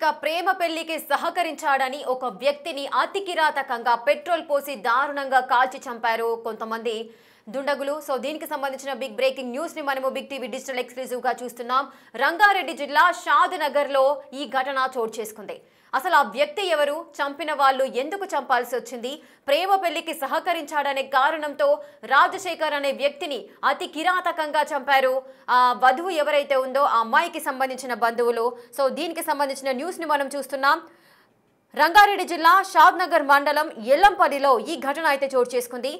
ఇక ప్రేమ పెళ్లికి సహకరించాడని ఒక వ్యక్తిని అతి కిరాతకంగా పెట్రోల్ పోసి దారుణంగా కాల్చి చంపారు కొంతమంది దుండగులు. సో దీనికి సంబంధించిన బిగ్ బ్రేకింగ్ న్యూస్ ని మనము బిగ్ టీవీ డిజిటల్ ఎక్స్క్లూజివ్ గా చూస్తున్నాం. రంగారెడ్డి జిల్లా షాద్ నగర్ లో ఈ ఘటన చోటు చేసుకుంది. అసలు ఆ వ్యక్తి ఎవరు, చంపిన వాళ్ళు ఎందుకు చంపాల్సి వచ్చింది, ప్రేమ పెళ్లికి సహకరించాడనే కారణంతో రాజశేఖర్ అనే వ్యక్తిని అతి కిరాతకంగా చంపారు. ఆ వధువు ఎవరైతే ఉందో ఆ అమ్మాయికి సంబంధించిన బంధువులు. సో దీనికి సంబంధించిన న్యూస్ ని మనం చూస్తున్నాం. రంగారెడ్డి జిల్లా షాద్ నగర్ మండలం ఎల్లంపల్లిలో ఈ ఘటన అయితే చోటు చేసుకుంది.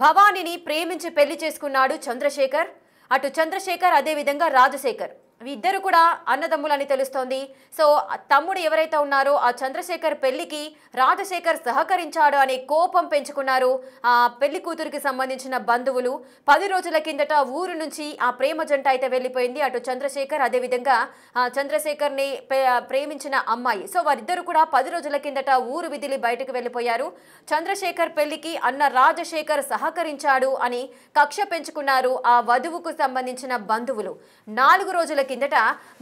భవానీని ప్రేమించి పెళ్లి చేసుకున్నాడు చంద్రశేఖర్. అటు చంద్రశేఖర్ అదేవిధంగా రాజశేఖర్ ఇద్దరు కూడా అన్నదమ్ములని తెలుస్తోంది. సో తమ్ముడు ఎవరైతే ఉన్నారో ఆ చంద్రశేఖర్ పెళ్లికి రాజశేఖర్ సహకరించాడు అనే కోపం పెంచుకున్నారు ఆ పెళ్లి కూతురికి సంబంధించిన బంధువులు. 10 రోజుల కిందట ఊరు నుంచి ఆ ప్రేమ జంట అయితే వెళ్ళిపోయింది. అటు చంద్రశేఖర్ అదేవిధంగా చంద్రశేఖర్ని ప్రేమించిన అమ్మాయి. సో వారిద్దరు కూడా 10 రోజుల కిందట ఊరు విదిలి బయటకు వెళ్ళిపోయారు. చంద్రశేఖర్ పెళ్లికి అన్న రాజశేఖర్ సహకరించాడు అని కక్ష పెంచుకున్నారు ఆ వధువుకు సంబంధించిన బంధువులు. 4 రోజుల కిందట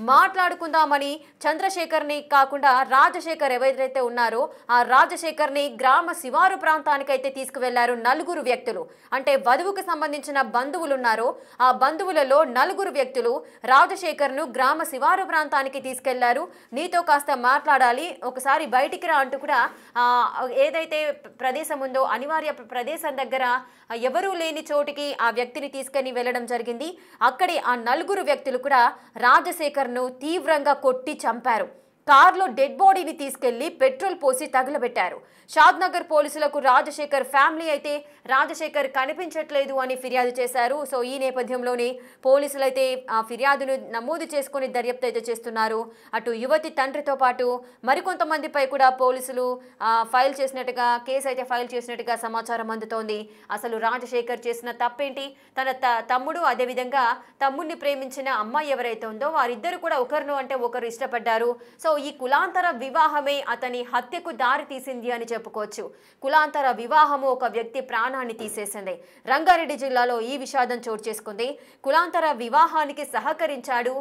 మాట్లాడుకుందామని చంద్రశేఖర్ని కాకుండా రాజశేఖర్ ఎవరైతే ఉన్నారో ఆ రాజశేఖర్ని గ్రామ శివారు ప్రాంతానికైతే తీసుకువెళ్లారు 4 వ్యక్తులు. అంటే వధువుకు సంబంధించిన బంధువులు ఉన్నారో ఆ బంధువులలో 4 వ్యక్తులు రాజశేఖర్ను గ్రామ శివారు ప్రాంతానికి తీసుకెళ్లారు. నీతో కాస్త మాట్లాడాలి, ఒకసారి బయటికి రా అంటూ కూడా ఏదైతే ప్రదేశం ఉందో అనివార్య ప్రదేశం దగ్గర ఎవరూ లేని చోటికి ఆ వ్యక్తిని తీసుకొని వెళ్ళడం జరిగింది. అక్కడే ఆ 4 వ్యక్తులు కూడా రాజశేఖర్ను తీవ్రంగా కొట్టి చంపారు. కార్లో డెడ్ బాడీని తీసుకెళ్లి పెట్రోల్ పోసి తగలబెట్టారు. షాద్ నగర్ పోలీసులకు రాజశేఖర్ ఫ్యామిలీ అయితే రాజశేఖర్ కనిపించట్లేదు అని ఫిర్యాదు చేశారు. సో ఈ నేపథ్యంలోనే పోలీసులు అయితే ఆ ఫిర్యాదును నమోదు చేసుకుని దర్యాప్తు అయితే చేస్తున్నారు. అటు యువతి తండ్రితో పాటు మరికొంతమందిపై కూడా పోలీసులు ఫైల్ చేసినట్టుగా కేసు అయితే ఫైల్ చేసినట్టుగా సమాచారం అందుతోంది. అసలు రాజశేఖర్ చేసిన తప్పేంటి, తన తమ్ముడు అదేవిధంగా తమ్ముడిని ప్రేమించిన అమ్మాయి ఎవరైతే ఉందో వారిద్దరు కూడా ఒకరిను అంటే ఒకరు ఇష్టపడ్డారు. సో ఈ కులాంతర వివాహమే అతని హత్యకు దారి తీసింది అని చెప్పుకోవచ్చు. కులాంతర వివాహము ఒక వ్యక్తి ప్రాణాన్ని తీసేసింది. రంగారెడ్డి జిల్లాలో ఈ విషాదం చోటు చేసుకుంది. కులాంతర వివాహానికి సహకరించాడు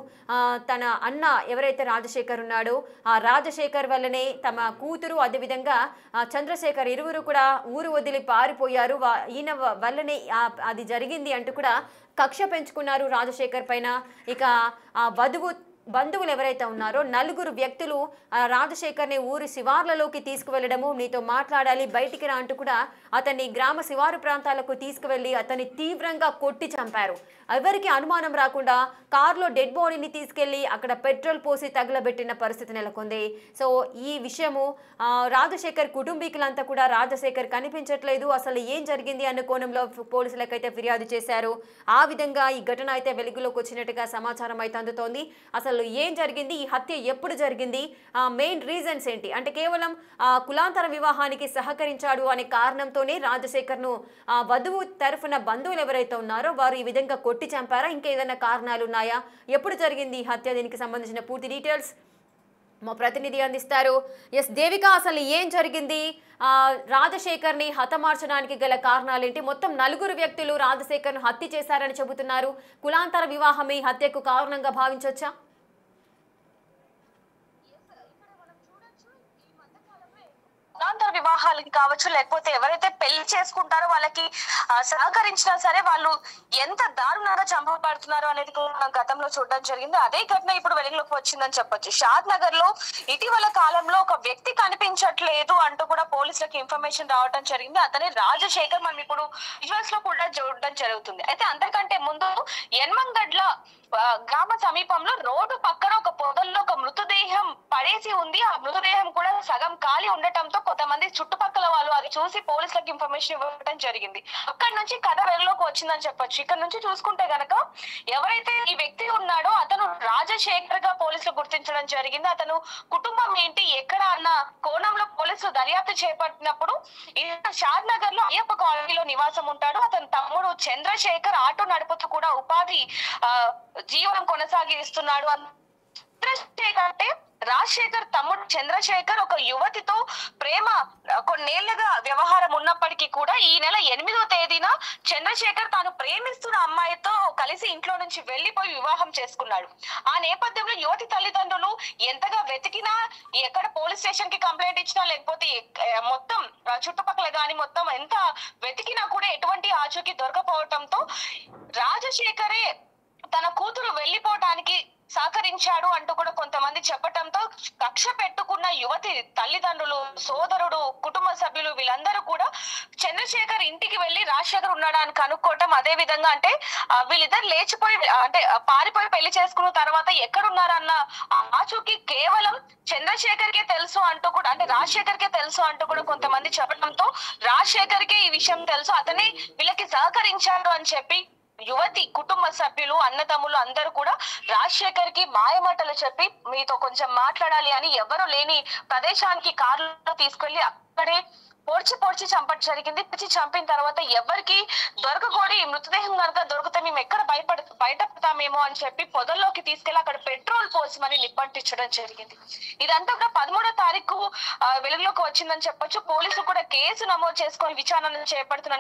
తన అన్న ఎవరైతే రాజశేఖర్ ఉన్నాడో ఆ రాజశేఖర్ వల్లనే తమ కూతురు అదేవిధంగా చంద్రశేఖర్ ఇరువురు కూడా ఊరు వదిలి పారిపోయారు. ఈయన వల్లనే అది జరిగింది అంటూ కూడా కక్ష పెంచుకున్నారు రాజశేఖర్ పైన. ఇక ఆ వధువు బంధువులు ఎవరైతే ఉన్నారో 4 వ్యక్తులు రాజశేఖర్ని ఊరి శివార్లలోకి తీసుకువెళ్లడము, నీతో మాట్లాడాలి బయటికి రా అంటూ కూడా అతన్ని గ్రామ శివారు ప్రాంతాలకు తీసుకువెళ్లి అతన్ని తీవ్రంగా కొట్టి చంపారు. ఎవరికి అనుమానం రాకుండా కారులో డెడ్ బాడీని తీసుకెళ్లి అక్కడ పెట్రోల్ పోసి తగలబెట్టిన పరిస్థితి నెలకొంది. సో ఈ విషయము రాజశేఖర్ కుటుంబీకులంతా కూడా రాజశేఖర్ కనిపించట్లేదు, అసలు ఏం జరిగింది అన్న కోణంలో పోలీసులకైతే ఫిర్యాదు చేశారు. ఆ విధంగా ఈ ఘటన అయితే వెలుగులోకి వచ్చినట్టుగా సమాచారం అయితే అందుతోంది. అసలు ఏం జరిగింది, ఈ హత్య ఎప్పుడు జరిగింది, మెయిన్ రీజన్స్ ఏంటి అంటే కేవలం కులాంతర వివాహానికి సహకరించాడు అనే కారణంతోనే రాజశేఖర్ను వధువు తరఫున బంధువులు ఎవరైతే ఉన్నారో వారు ఈ విధంగా కొట్టి చంపారా, ఇంకేదైనా కారణాలు ఉన్నాయా, ఎప్పుడు జరిగింది ఈ హత్య, దీనికి సంబంధించిన పూర్తి డీటెయిల్స్ మా ప్రతినిధి అందిస్తారు. ఎస్ దేవిక, అసలు ఏం జరిగింది, రాజశేఖర్ని హతమార్చడానికి గల కారణాలేంటి, మొత్తం 4 వ్యక్తులు రాజశేఖర్ను హత్య చేశారని చెబుతున్నారు. కులాంతర వివాహమే హత్యకు కారణంగా భావించవచ్చా? కులాంతర వివాహాలకి కావచ్చు, లేకపోతే ఎవరైతే పెళ్లి చేసుకుంటారో వాళ్ళకి సహకరించినా సరే వాళ్ళు ఎంత దారుణంగా చంపబడుతున్నారు అనేది మనం గతంలో చూడడం జరిగింది. అదే ఘటన ఇప్పుడు వెలుగులోకి వచ్చిందని చెప్పొచ్చు. షాద్ నగర్ లో ఇటీవల కాలంలో ఒక వ్యక్తి కనిపించట్లేదు అంటూ కూడా పోలీసులకు ఇన్ఫర్మేషన్ రావడం జరిగింది. అతనే రాజశేఖర్. మనం ఇప్పుడు విజువల్స్ లో కూడా చూడడం జరుగుతుంది. అయితే అంతకంటే ముందు యన్మంగడ్ల గ్రామ సమీపంలో రోడ్డు పక్కన ఒక పొదల్లో ఒక మృతదేహం పడేసి ఉంది. ఆ మృతదేహం కూడా సగం ఖాళీ ఉండటంతో కొంతమంది చుట్టుపక్కల వాళ్ళు అది చూసి పోలీసులకు ఇన్ఫర్మేషన్ ఇవ్వడం జరిగింది. అక్కడి నుంచి కథ వెలుగులోకి వచ్చిందని చెప్పొచ్చు. ఇక్కడ నుంచి చూసుకుంటే గనక ఎవరైతే ఈ వ్యక్తి ఉన్నాడో అతను రాజశేఖర్ గా పోలీసులు గుర్తించడం జరిగింది. అతను కుటుంబం ఏంటి, ఎక్కడ అన్న కోణంలో పోలీసులు దర్యాప్తు చేపట్టినప్పుడు షాద్ నగర్ లో అయ్యప్ప కాలనీలో నివాసం ఉంటాడు. అతని తమ్ముడు చంద్రశేఖర్ ఆటో నడుపుతూ కూడా ఉపాధి జీవనం కొనసాగిస్తున్నాడు. చంద్రశేఖర్ అంటే రాజశేఖర్ తమ్ముడు చంద్రశేఖర్ ఒక యువతితో ప్రేమ కొన్నేళ్లుగా వ్యవహారం ఉన్న ఏదేమైనప్పటికీ కూడా ఈ నెల 8వ తేదీన చంద్రశేఖర్ తాను ప్రేమిస్తున్న అమ్మాయితో కలిసి ఇంట్లో నుంచి వెళ్లిపోయి వివాహం చేసుకున్నాడు. ఆ నేపథ్యంలో యువతి తల్లిదండ్రులు ఎంతగా వెతికినా, ఎక్కడ పోలీస్ స్టేషన్ కి కంప్లైంట్ ఇచ్చినా, లేకపోతే మొత్తం చుట్టుపక్కల గాని మొత్తం ఎంత వెతికినా కూడా ఎటువంటి ఆచూకీ దొరకపోవటంతో రాజశేఖరే తన కూతురు వెళ్లిపోవటానికి సహకరించాడు అంటూ కూడా కొంతమంది చెప్పటంతో కక్ష పెట్టుకున్న యువతి తల్లిదండ్రులు, సోదరుడు, కుటుంబ సభ్యులు వీళ్ళందరూ కూడా చంద్రశేఖర్ ఇంటికి వెళ్లి రాజశేఖర్ ఉన్నాడా అని కనుక్కోవటం, అదే విధంగా అంటే వీళ్ళిద్దరు లేచిపోయి అంటే పారిపోయి పెళ్లి చేసుకున్న తర్వాత ఎక్కడున్నారన్న ఆచూకీ కేవలం చంద్రశేఖర్ కే తెలుసు అంటూ కూడా, అంటే రాజశేఖర్ కే తెలుసు అంటూ కూడా కొంతమంది చెప్పడంతో రాజశేఖర్ కే ఈ విషయం తెలుసు, అతనే వీళ్ళకి సహకరించాడు అని చెప్పి యువతి కుటుంబ సభ్యులు, అన్నదమ్ములు అందరూ కూడా రాజశేఖర్ కి మాయమాటలు చెప్పి మీతో కొంచెం మాట్లాడాలి అని ఎవరు లేని ప్రదేశానికి కారులో తీసుకెళ్లి అక్కడే పొడిచి చంపడం జరిగింది. చంపిన తర్వాత ఎవరికి దొరకకూడి మృతదేహం కనుక దొరికితే మేము ఎక్కడ బయటపడతామేమో అని చెప్పి పొదల్లోకి తీసుకెళ్లి అక్కడ పెట్రోల్ పోసి మరి నిప్పంటించడం జరిగింది. ఇదంతా కూడా 13వ తారీఖు వెలుగులోకి వచ్చిందని చెప్పొచ్చు. పోలీసులు కూడా కేసు నమోదు చేసుకొని విచారణ చేపడుతున్న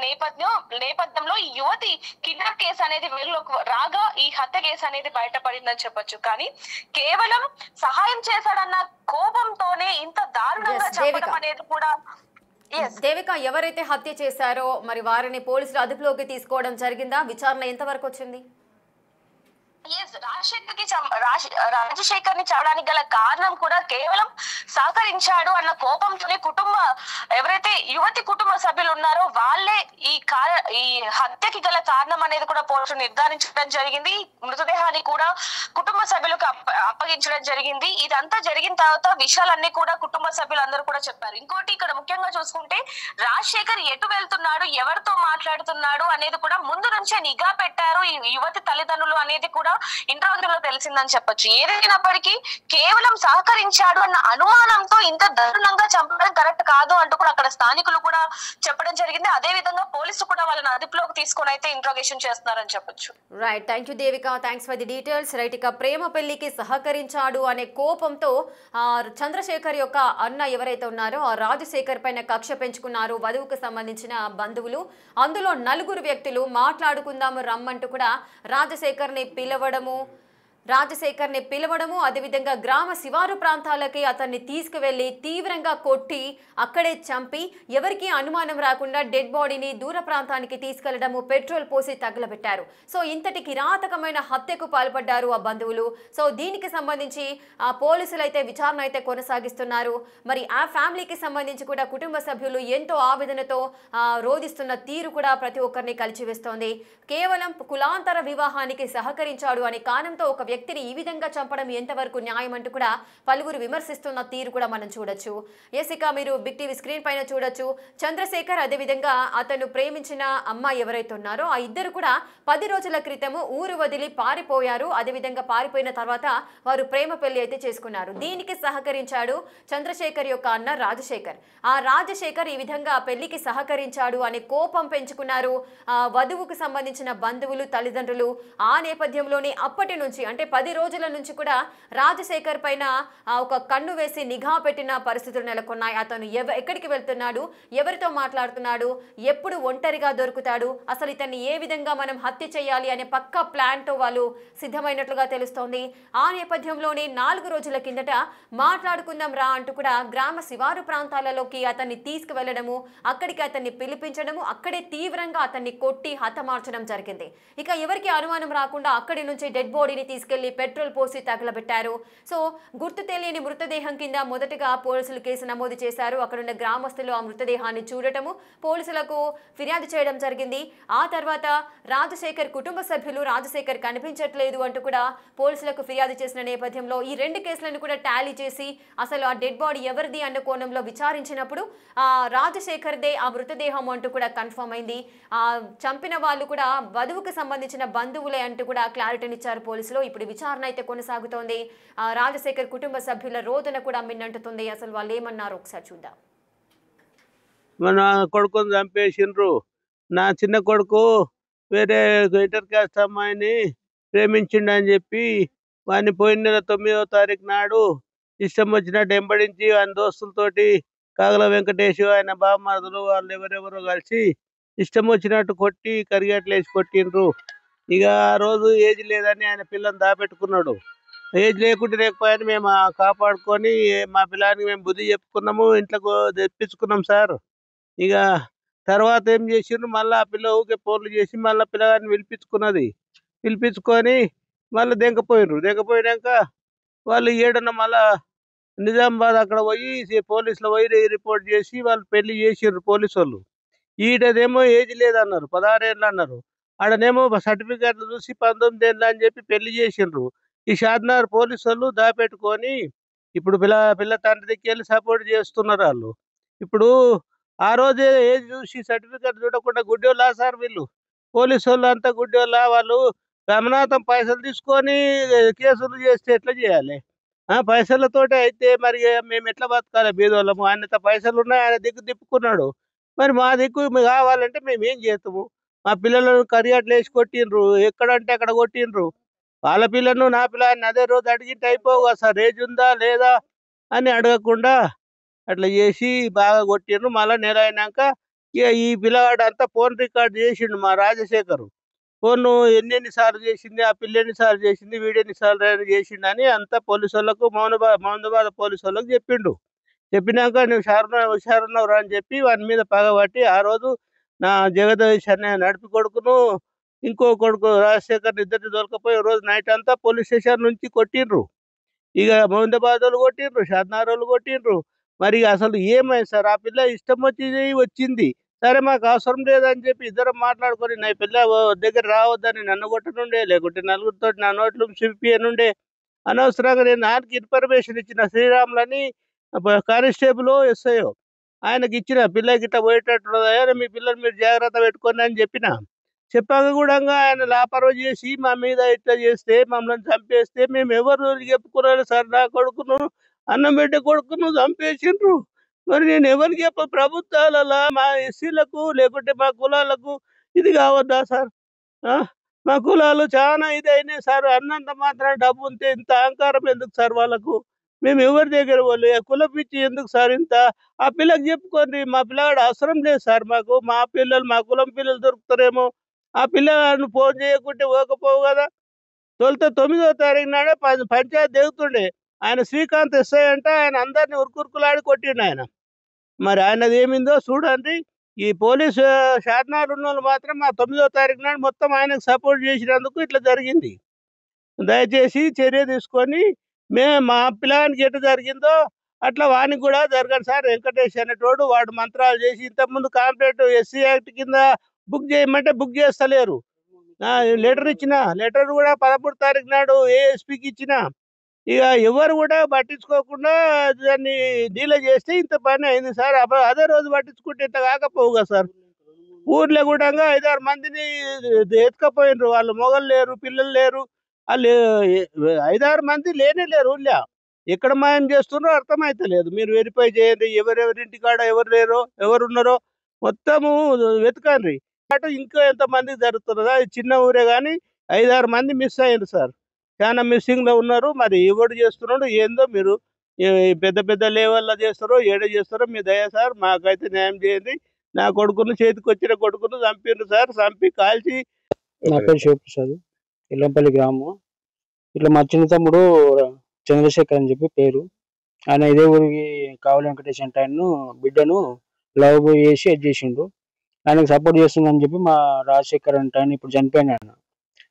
నేపథ్యంలో ఈ యువతి కిడ్నాప్ కేసు అనేది వెలుగులోకి రాగా ఈ హత్య కేసు అనేది బయటపడిందని చెప్పొచ్చు. కానీ కేవలం సహాయం చేశాడన్న కోపంతోనే ఇంత దారుణంగా చంపడం అనేది కూడా. దేవిక, ఎవరైతే హత్య చేశారో మరి వారిని పోలీసులు అదుపులోకి తీసుకోవడం జరిగిందా? విచారణ ఎంతవరకు వచ్చింది? రాజశేఖర్ ని చంపడానికి గల కారణం కూడా కేవలం సహకరించాడు అన్న కోపంతోనే ఎవరైతే యువతి కుటుంబ సభ్యులు ఉన్నారో వాళ్ళే ఈ హత్యకి గల కారణం అనేది కూడా పోలీసులు నిర్ధారించడం జరిగింది. మృతదేహాన్ని కూడా కుటుంబ సభ్యులకు అప్పగించడం జరిగింది. ఇదంతా జరిగిన తర్వాత విషయాలన్నీ కూడా కుటుంబ సభ్యులందరూ కూడా చెప్పారు. ఇంకోటి ఇక్కడ ముఖ్యంగా చూసుకుంటే రాజశేఖర్ ఎటు వెళ్తున్నాడు, ఎవరితో మాట్లాడుతున్నాడు అనేది కూడా ముందు నుంచే నిఘా పెట్టారు ఈ యువతి తల్లిదండ్రులు అనేది కూడా ఇంటర్వ్యూలో తెలిసిందని చెప్పొచ్చు. ఏదైనప్పటికీ కేవలం సహకరించాడు అన్న అనుమానంతో ఇంత దారుణంగా చంపడం కరెక్ట్ కాదు అంటూ కూడా అక్కడ స్థానికులు కూడా చెప్పడం జరిగింది. అదే విధంగా పోలీసులు కూడా వాళ్ళని అదుపులోకి తీసుకొని అయితే ఇంట్రోగేషన్ చేస్తున్నారని చెప్పొచ్చు. Right, thank you Devika, thanks for the details. Right, ఇక ప్రేమ పెళ్లికి సహకరించాడు అనే కోపంతో చంద్రశేఖర్ యొక్క అన్న ఎవరైతే ఉన్నారో ఆ రాజశేఖర్ పైన కక్ష పెంచుకున్నారు వధువుకు సంబంధించిన బంధువులు. అందులో 4 వ్యక్తులు మాట్లాడుకుందాము రమ్మంటూ కూడా రాజశేఖర్ని పిలవడము అదేవిధంగా గ్రామ శివారు ప్రాంతాలకి అతన్ని తీసుకువెళ్ళి తీవ్రంగా కొట్టి అక్కడే చంపి ఎవరికి అనుమానం రాకుండా డెడ్ బాడీని దూర ప్రాంతానికి తీసుకెళ్లడము, పెట్రోల్ పోసి తగలబెట్టారు. సో ఇంతటి కిరాతకమైన హత్యకు పాల్పడ్డారు ఆ బంధువులు. సో దీనికి సంబంధించి పోలీసులు అయితే విచారణ అయితే కొనసాగిస్తున్నారు. మరి ఆ ఫ్యామిలీకి సంబంధించి కూడా కుటుంబ సభ్యులు ఎంతో ఆవేదనతో రోధిస్తున్న తీరు కూడా ప్రతి ఒక్కరిని కలిచివేస్తోంది. కేవలం కులాంతర వివాహానికి సహకరించాడు అనే కారణంతో ఒక వ్యక్తిని ఈ విధంగా చంపడం ఎంతవరకు న్యాయం అంటూ కూడా పలువురు విమర్శిస్తున్న తీరు కూడా మనం చూడొచ్చు. ఇక మీరు బిగ్ టీవీ స్క్రీన్ పైన చూడొచ్చు. చంద్రశేఖర్ అదేవిధంగా అతను ప్రేమించిన అమ్మాయి ఎవరైతే ఉన్నారో ఆ ఇద్దరు కూడా 10 రోజుల క్రితము ఊరు వదిలి పారిపోయారు. అదేవిధంగా పారిపోయిన తర్వాత వారు ప్రేమ పెళ్లి అయితే చేసుకున్నారు. దీనికి సహకరించాడు చంద్రశేఖర్ యొక్క అన్న రాజశేఖర్. ఆ రాజశేఖర్ ఈ విధంగా పెళ్లికి సహకరించాడు అనే కోపం పెంచుకున్నారు వధువుకు సంబంధించిన బంధువులు, తల్లిదండ్రులు. ఆ నేపథ్యంలోనే అప్పటి నుంచి అంటే 10 రోజుల నుంచి కూడా రాజశేఖర్ పైన ఒక కన్ను వేసి నిఘా పెట్టిన పరిస్థితులు నెలకొన్నాయి. అతను ఎక్కడికి వెళ్తున్నాడు, ఎవరితో మాట్లాడుతున్నాడు, ఎప్పుడు ఒంటరిగా దొరుకుతాడు, అసలు ఇతన్ని ఏ విధంగా మనం హత్య చేయాలి అనే పక్కా ప్లాన్తో వాళ్ళు సిద్ధమైనట్లుగా తెలుస్తోంది. ఆ నేపథ్యంలోనే 4 రోజుల కిందట మాట్లాడుకుందాం రా అంటూ కూడా గ్రామ శివారు ప్రాంతాలలోకి అతన్ని తీసుకువెళ్లడము, అక్కడికి అతన్ని పిలిపించడము, అక్కడే తీవ్రంగా అతన్ని కొట్టి హతమార్చడం జరిగింది. ఇక ఎవరికి అనుమానం రాకుండా అక్కడి నుంచి డెడ్ బాడీని తీసుకెళ్లి పెట్రోల్ పోసి తగలబెట్టారు. సో గుర్తు తెలియని మృతదేహం కింద మొదటగా పోలీసులు కేసు నమోదు చేశారు. అక్కడున్న గ్రామస్తులు ఆ మృతదేహాన్ని చూడటము, పోలీసులకు ఫిర్యాదు చేయడం జరిగింది. ఆ తర్వాత రాజశేఖర్ కుటుంబ సభ్యులు రాజశేఖర్ కనిపించట్లేదు అంటూ కూడా పోలీసులకు ఫిర్యాదు చేసిన నేపథ్యంలో ఈ 2 కేసులను కూడా టాలీ చేసి అసలు ఆ డెడ్ బాడీ ఎవరిది అన్న కోణంలో విచారించినప్పుడు రాజశేఖర్దే ఆ మృతదేహం అంటూ కూడా కన్ఫర్మ్ అయింది. చంపిన వాళ్ళు కూడా వధువుకు సంబంధించిన బంధువులే అంటూ కూడా క్లారిటీనిచ్చారు పోలీసులు. ఇప్పుడు విచారణ అయితే కొనసాగుతోంది. రాజశేఖర్ కుటుంబ సభ్యుల రోదన కూడా మిన్నంటుతుంది. అసలు వాళ్ళు ఏమన్నారు ఒకసారి చూద్దాం. మన కొడుకుని చంపేసిండ్రు. నా చిన్న కొడుకు వేరే ఇంటర్ కాస్ట్ అమ్మాయిని ప్రేమించిండని చెప్పి వాడిని పోయిన నెల 9వ తారీఖు నాడు ఇష్టం వచ్చినట్టు వెంబడించి వాని దోస్తులతోటి కాగల వెంకటేష్ ఆయన బామ్మర్దులు వాళ్ళు ఎవరెవరో కలిసి ఇష్టం వచ్చినట్టు కొట్టి కరిగట్లు వేసి కొట్టిండ్రు. ఇక ఆ రోజు ఏజ్ లేదని ఆయన పిల్లని దాపెట్టుకున్నాడు. ఏజ్ లేకుంటే లేకపోయాని మేము కాపాడుకొని మా పిల్లానికి మేము బుద్ధి చెప్పుకున్నాము, ఇంట్లోకి తెప్పించుకున్నాం సార్. ఇక తర్వాత ఏం చేసిండ్రు, మళ్ళీ ఆ పిల్ల ఊకే ఫోన్లు చేసి మళ్ళీ పిల్లగాడిని పిలిపించుకొని మళ్ళీ దెంకపోయినాక వాళ్ళు ఏడన్న మళ్ళా నిజామాబాద్ అక్కడ పోయి పోలీసులు పోయి రిపోర్ట్ చేసి వాళ్ళు పెళ్లి చేసిండ్రు పోలీసు వాళ్ళు. ఈడదేమో ఏజ్ లేదన్నారు, 16 ఏళ్ళు అన్నారు. ఆడనేమో సర్టిఫికేట్లు చూసి 19 ఏళ్ళు అని చెప్పి పెళ్లి చేసిండ్రు. ఈ షాద్నగర్ పోలీసు వాళ్ళు దాపెట్టుకొని ఇప్పుడు పిల్ల తండ్రి దగ్గరికి వెళ్ళి సపోర్ట్ చేస్తున్నారు వాళ్ళు. ఇప్పుడు ఆ రోజే ఏజ్ చూసి సర్టిఫికేట్ చూడకుండా గుడ్డోళ్ళా సార్ వీళ్ళు? పోలీసు వాళ్ళు అంతా గుడ్డోళ్ళా? వాళ్ళు గమనాథం పైసలు తీసుకొని కేసులు చేస్తే ఎట్లా చేయాలి? పైసలతోటి అయితే మరి మేము ఎట్లా బతకాలి బీదోళ్ళము? ఆయనతో పైసలు ఉన్నాయి, ఆయన దిక్కు తిప్పుకున్నాడు. మరి మా దిక్కు కావాలంటే మేము ఏం చేస్తాము? మా పిల్లలను కరియాట్లు వేసి కొట్టిండ్రు, ఎక్కడంటే అక్కడ కొట్టిండ్రు. వాళ్ళ పిల్లను నా పిల్లని అదే రోజు అడిగింటే అయిపోవు సార్, ఏజ్ ఉందా లేదా అని అడగకుండా అట్లా చేసి బాగా కొట్టిండ్రు. మళ్ళీ నెల అయినాక ఇక ఈ పిల్లగాడు అంతా ఫోన్ రికార్డ్ చేసిండు మా రాజశేఖర్. ఫోన్ ఎన్నిసార్లు చేసింది, ఆ పిల్ల ఎన్నిసార్లు చేసింది, వీడు ఎన్నిసార్లు చేసిండు అని అంతా పోలీసు వాళ్ళకు మౌనబాద్ పోలీసు వాళ్ళకు చెప్పిండు. చెప్పినాక నువ్వు హుషారున్నావు రా అని చెప్పి వాని మీద పగబట్టి ఆ రోజు నా జగదీష్ అనే నడిపి కొడుకును ఇంకో కొడుకు రాజశేఖర్ ఇద్దరిని దొరకపోయి రోజు నైట్ అంతా పోలీస్ స్టేషన్ నుంచి కొట్టిండ్రు. ఇక మౌందాబాద్ వాళ్ళు కొట్టిండ్రు, షాద్నగర్ వాళ్ళు కొట్టిండ్రు. మరి అసలు ఏమైంది సార్? ఆ పిల్ల ఇష్టం వచ్చింది, సరే మాకు అవసరం లేదని చెప్పి ఇద్దరం మాట్లాడుకొని నా పిల్ల దగ్గర రావద్దని నన్ను కొట్టనుండే, లేకుంటే నలుగురితో నా నోట్లు చూపియనుండే. అనవసరంగా నేను ఆయనకి ఇన్ఫర్మేషన్ ఇచ్చిన, శ్రీరాములని కానిస్టేబుల్ ఎస్ఐఓ ఆయనకి ఇచ్చిన, పిల్లకి ఇట్లా పోయేటట్టున్నదా, మీ పిల్లలు మీరు జాగ్రత్త పెట్టుకోండి అని చెప్పాక కూడా ఆయన లాపరవ చేసి మా మీద ఇట్లా చేస్తే, మమ్మల్ని చంపేస్తే మేము ఎవరు చెప్పుకున్నాను సార్? నా కొడుకును, అన్నం పెట్టే కొడుకును చంపేసిండ్రు. మరి నేను ఎవరికి ప్రభుత్వాలలో మా ఎస్సీలకు లేకుంటే మా కులాలకు ఇది కావద్దా సార్? మా కులాలు చాలా ఇది అయినాయి సార్. అన్నంత మాత్రం డబ్బు ఉంటే ఇంత అహంకారం ఎందుకు సార్ వాళ్ళకు? మేము ఎవరి దగ్గర వాళ్ళు కుల పిచ్చి ఎందుకు సార్ ఇంత? ఆ పిల్లకి చెప్పుకోండి, మా పిల్లగాడు అవసరం లేదు సార్ మాకు, మా పిల్లలు మా కులం పిల్లలు దొరుకుతారేమో. ఆ పిల్లగాడిని ఫోన్ చేయకుంటే పోకపోవు కదా. 9వ తారీఖు నాడే పంచాయతీ దిగుతుండే ఆయన. శ్రీకాంత్ ఎస్ఐ అంటే ఆయన అందరినీ ఉరుకురుకులాడి కొట్టిండు ఆయన. మరి ఆయనది ఏమిందో చూడండి. ఈ పోలీసు షాద్నగర్ ఉన్న వాళ్ళు మాత్రం మా 9వ తారీఖు నాడు మొత్తం ఆయనకు సపోర్ట్ చేసినందుకు ఇట్లా జరిగింది. దయచేసి చర్య తీసుకొని మా పిల్లగానికి ఎట్లా జరిగిందో అట్లా వానికి కూడా జరగదు సార్. వెంకటేష్ అనేటోడు వాడు మంత్రాలు చేసి ఇంతకుముందు కాంప్లైంట్ ఎస్సీ యాక్ట్ కింద బుక్ చేయమంటే బుక్ చేస్తలేరు. లెటర్ ఇచ్చిన, లెటర్ కూడా 13వ తారీఖు నాడు ఏఎస్పీకి ఇచ్చిన. ఇక ఎవరు కూడా పట్టించుకోకుండా దాన్ని డీలే చేస్తే ఇంత పని అయింది సార్. అదే రోజు పట్టించుకుంటే ఇంత కాకపోవుగా సార్. ఊర్లో కూడా 5-6 మందిని ఎత్తుకపోయినరు. వాళ్ళు మొగలు లేరు, పిల్లలు లేరు. వాళ్ళు 5-6 మంది లేరు ఊళ్ళో. ఎక్కడ మాయం చేస్తున్నారో అర్థమైతలేదు. మీరు వెరిఫై చేయండి, ఎవరెవరింటి కాడ ఎవరు లేరో ఎవరున్నారో మొత్తము వెతకండి. అటు ఇంకా ఎంతమందికి జరుగుతున్నదా? చిన్న ఊరే కానీ 5-6 మంది మిస్ అయ్యారు సార్. చాలా మిస్సింగ్లో ఉన్నారు. మరి ఎవడు చేస్తున్నాడు ఏందో, మీరు పెద్ద పెద్ద లెవెల్లో చేస్తారో ఏడ చేస్తారో మీ దయ సార్. మాకైతే న్యాయం చేయండి. నా కొడుకును, చేతికి వచ్చిన కొడుకును చంపిండ్రు సార్. చంపి కాల్చి. నా పేరు శివప్రసాద్, ఇల్లంపల్లి గ్రామం. ఇట్లా మా చిన్న తమ్ముడు చంద్రశేఖర్ అని చెప్పి పేరు. ఆయన ఇదే ఊరికి కావలి వెంకటేష్ అంటే ఆయన్ను బిడ్డను లవ్ చేసి అది చేసిండు. ఆయనకు సపోర్ట్ చేస్తుందని చెప్పి మా రాజశేఖర్ అంటే ఆయన ఇప్పుడు చనిపోయిన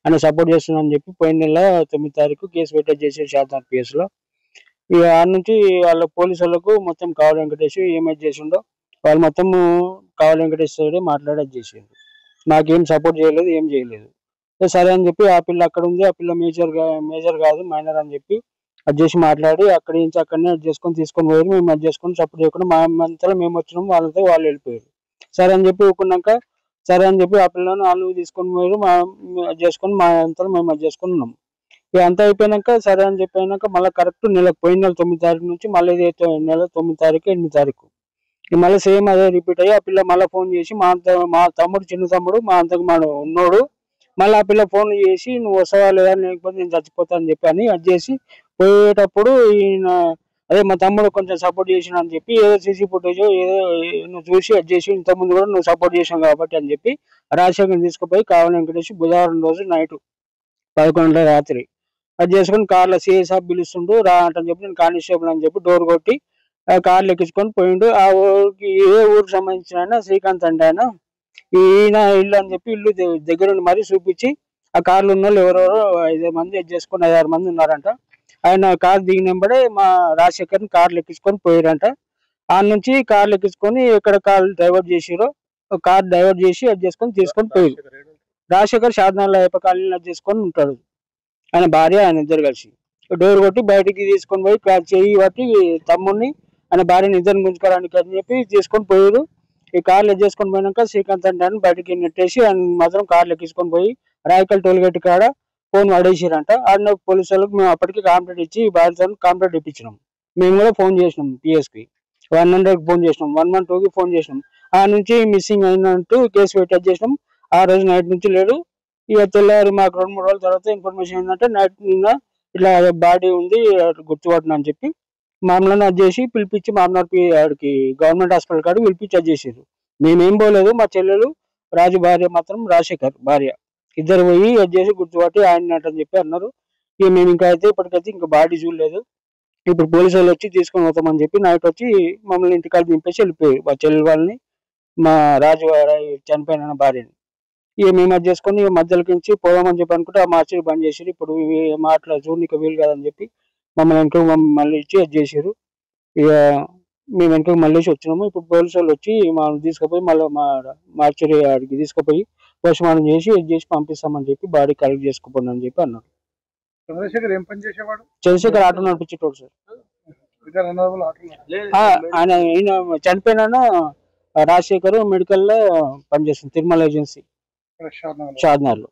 ఆయన సపోర్ట్ చేస్తుందని చెప్పి పోయిన నెల 9వ తారీఖు కేసు పెట్టేసి చేసే షాద్నగర్ పిఎస్లో. ఇక ఆ నుంచి వాళ్ళ పోలీసు వాళ్ళకు మొత్తం కావలి వెంకటేష్ ఏమైతే చేసిండో వాళ్ళు మొత్తం కావలి వెంకటేష్ తోడే మాట్లాడేది చేసిండు. నాకేం సపోర్ట్ చేయలేదు, ఏం చేయలేదు. సరే అని చెప్పి ఆ పిల్ల అక్కడ ఉంది, ఆ పిల్ల మేజర్ కాదు మైనర్ అని చెప్పి అది చేసి మాట్లాడి అక్కడి నుంచి అక్కడనే అది చేసుకొని తీసుకొని పోయారు. మేము అది చేసుకొని సపోర్ట్ చేయకుండా మా అంతలో మేము వచ్చినాము, వాళ్ళతో వాళ్ళు వెళ్ళిపోయారు. సరే అని చెప్పి ఊకున్నాక సరే అని చెప్పి ఆ పిల్లని వాళ్ళు తీసుకొని పోయారు. అది చేసుకొని మా అంతలో మేము అది చేసుకొని ఉన్నాం. ఇక అంతా అయిపోయినాక సరే అని చెప్పినాక మళ్ళీ కరెక్ట్ పోయిన నెల 9వ తారీఖు నుంచి మళ్ళీ నెల 9వ తారీఖు 8వ తారీఖు ఇక మళ్ళీ సేమ్ అదే రిపీట్ అయ్యి ఆ పిల్ల మళ్ళీ ఫోన్ చేసి మా తమ్ముడు చిన్న తమ్ముడు మా అంతకు ఉన్నాడు. మళ్ళీ ఆ పిల్ల ఫోన్ చేసి నువ్వు వస్తావా లేదా, లేకపోతే నేను చచ్చిపోతా అని చెప్పి అని అది చేసి పోయేటప్పుడు ఈయన అదే మా తమ్ముడు కొంచెం సపోర్ట్ చేసిన అని చెప్పి ఏదో సీసీ ఫుటేజ్ ఏదో నువ్వు చూసి అది చేసి ఇంతకుముందు కూడా నువ్వు సపోర్ట్ చేసావు కాబట్టి అని చెప్పి రాజశేఖర్ తీసుకుపోయి కావలి వెంకటేష్ బుధవారం రోజు నైట్ 11 రాత్రి అది చేసుకుని కార్లో సిఐ సాబ్ పిలుస్తుండు రా అంటని చెప్పి నేను కానిస్టేబుల్ అని చెప్పి డోర్ కొట్టి ఆ కార్లు ఎక్కించుకొని పోయిండు. ఆ ఊరికి ఏ ఊరికి సంబంధించిన ఆయన శ్రీకాంత్ అంటే ఆయన ఈయన ఇల్లు అని చెప్పి ఇల్లు దగ్గరుండి మరీ చూపించి ఆ కార్లు ఉన్న వాళ్ళు ఎవరెవరో 5 మంది చేసుకొని 5-6 మంది ఉన్నారంట. ఆయన కార్ దిగినంబడే మా రాజశేఖర్ని కార్లు ఎక్కించుకొని పోయారంట. ఆ నుంచి కార్లు ఎక్కించుకొని ఎక్కడ కార్లు డైవర్ట్ చేసిరో కార్ డైవర్ట్ చేసి అది చేసుకొని తీసుకొని పోయారు. రాజశేఖర్ షాద్నగర్లో అయ్యప్ప కాలనీలో చేసుకొని ఉంటాడు. ఆయన భార్య ఆయన ఇద్దరు కలిసి డోర్ కొట్టి బయటికి తీసుకొని పోయి చెయ్యి బట్టి తమ్ముడిని ఆయన భార్యని ఇద్దరిని గుంజుకోవడానికి అని చెప్పి తీసుకొని పోయారు. ఈ కార్లు చేసుకొని పోయినాక శ్రీకాంత్ అంటే బయటకి నెట్టేసి ఆయన మాత్రం కార్లు ఎక్కించుకొని పోయి రాయకల్ టోల్గేట్ కాడ ఫోన్ పడేసారంట. ఆడిన పోలీసు వాళ్ళకి మేము అప్పటికి కాంప్లైంట్ ఇచ్చి భార్యతో కాంప్లైంట్ ఇప్పించినాం. మేము కూడా ఫోన్ చేసినాం పిఎస్కి 100కి ఫోన్ చేసినాం 112కి ఫోన్ చేసినాం. ఆ నుంచి మిస్సింగ్ అయినట్టు కేసు పెట్టేది చేసినాం. ఆ రోజు నైట్ నుంచి లేడు. ఇక తెల్లారి మాకు 2-3 రోజుల తర్వాత ఇన్ఫర్మేషన్ ఏంటంటే నైట్ నిన్న ఇట్లా బాడీ ఉంది గుర్తుపట్టిన అని చెప్పి మామూలు అది చేసి పిలిపించి మామూలు ఆడికి గవర్నమెంట్ హాస్పిటల్ కాడికి పిలిపించి అది చేసారు. మేమేం పోలేదు. మా చెల్లెలు రాజు భార్య మాత్రం రాజశేఖర్ భార్య ఇద్దరు పోయి అది చేసి గుర్తుపట్టి ఆయన అని చెప్పి అన్నారు. ఇక మేము ఇంకా అయితే ఇప్పటికైతే ఇంకా బాడీ చూడలేదు. ఇప్పుడు పోలీసు వాళ్ళు వచ్చి తీసుకొని పోతామని చెప్పి నైట్ వచ్చి మమ్మల్ని ఇంటికాడ దింపేసి వెళ్ళిపోయారు మా చెల్లెలు వాళ్ళని మా రాజు చనిపోయిన భార్యని. ఇక మేము అది చేసుకొని మధ్యలోకించి పోదామని చెప్పి అనుకుంటే ఆ మార్చి బంద్ చేసారు. ఇప్పుడు మాటలు చూడనికి వీలు కాదని చెప్పి మమ్మల్ని వెనక మళ్ళీ ఇచ్చి అది చేసారు. ఇక మేము వెనక మళ్ళీ వచ్చినాము. ఇప్పుడు పోలీసు వాళ్ళు వచ్చి మమ్మల్ని తీసుకుపోయి మళ్ళీ మా మార్చి ఆడికి తీసుకుపోయి పోస్ట్మార్టం చేసి అది చేసి పంపిస్తామని చెప్పి బాడీ కలెక్ట్ చేసుకుపోండి అని చెప్పి అన్నారు. చంద్రశేఖర్ ఏం పని చేసేవాడు? చంద్రశేఖర్ ఆటో నడిపించేటోడు సార్. ఆయన చనిపోయినా రాజశేఖర్ మెడికల్ లో పనిచేస్తుంది తిరుమల ఏజెన్సీ షాద్నగర్ లో.